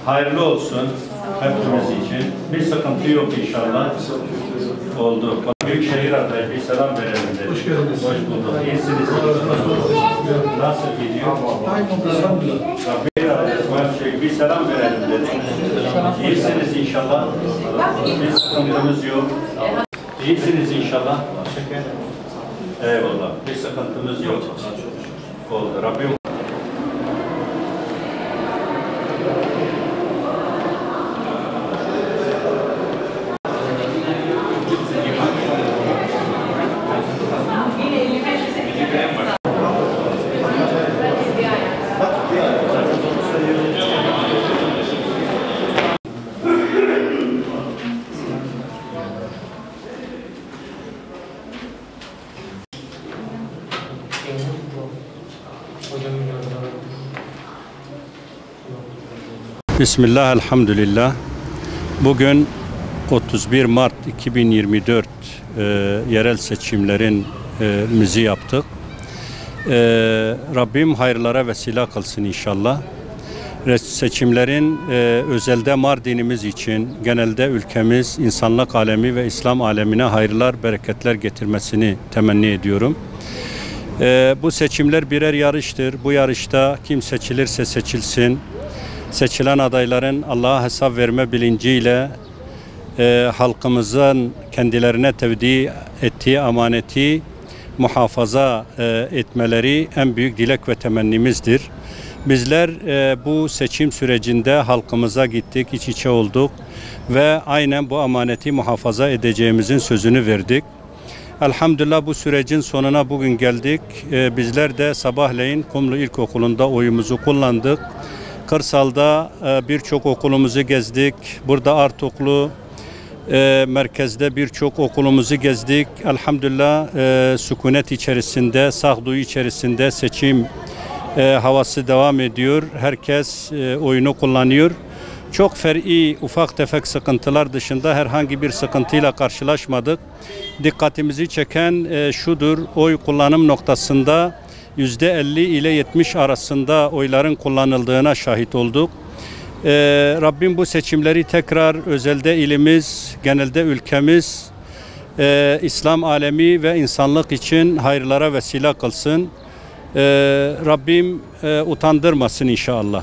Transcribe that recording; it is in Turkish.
Hayırlı olsun hepimiz için. Bir sıkıntı yok inşallah. Oldu. Büyükşehir adayı bir selam verelim dedik. Hoş geldiniz. Hoş bulduk. İyisiniz. Nasıl gidiyor? Bir selam verelim dedik. İyisiniz inşallah. Bir sıkıntımız yok. İyisiniz inşallah. Eyvallah. Bir sıkıntımız yok. Oldu. Rabbim. Bismillah, elhamdülillah. Bugün 31 Mart 2024 yerel seçimlerimizi yaptık. Rabbim hayırlara vesile kılsın inşallah. Seçimlerin özelde Mardin'imiz için, genelde ülkemiz, insanlık alemi ve İslam alemine hayırlar, bereketler getirmesini temenni ediyorum. Bu seçimler birer yarıştır. Bu yarışta kim seçilirse seçilsin, seçilen adayların Allah'a hesap verme bilinciyle halkımızın kendilerine tevdi ettiği amaneti muhafaza etmeleri en büyük dilek ve temennimizdir. Bizler bu seçim sürecinde halkımıza gittik, iç içe olduk ve aynen bu amaneti muhafaza edeceğimizin sözünü verdik. Elhamdülillah bu sürecin sonuna bugün geldik. Bizler de sabahleyin Kumlu İlkokulu'nda oyumuzu kullandık. Kırsal'da birçok okulumuzu gezdik. Burada Artuklu merkezde birçok okulumuzu gezdik. Elhamdülillah sükunet içerisinde, sağduyu içerisinde seçim havası devam ediyor. Herkes oyunu kullanıyor. Çok fer'i, ufak tefek sıkıntılar dışında herhangi bir sıkıntıyla karşılaşmadık. Dikkatimizi çeken şudur, oy kullanım noktasında %50 ile 70 arasında oyların kullanıldığına şahit olduk. Rabbim bu seçimleri tekrar özelde ilimiz, genelde ülkemiz, İslam alemi ve insanlık için hayırlara vesile kılsın. Rabbim utandırmasın inşallah.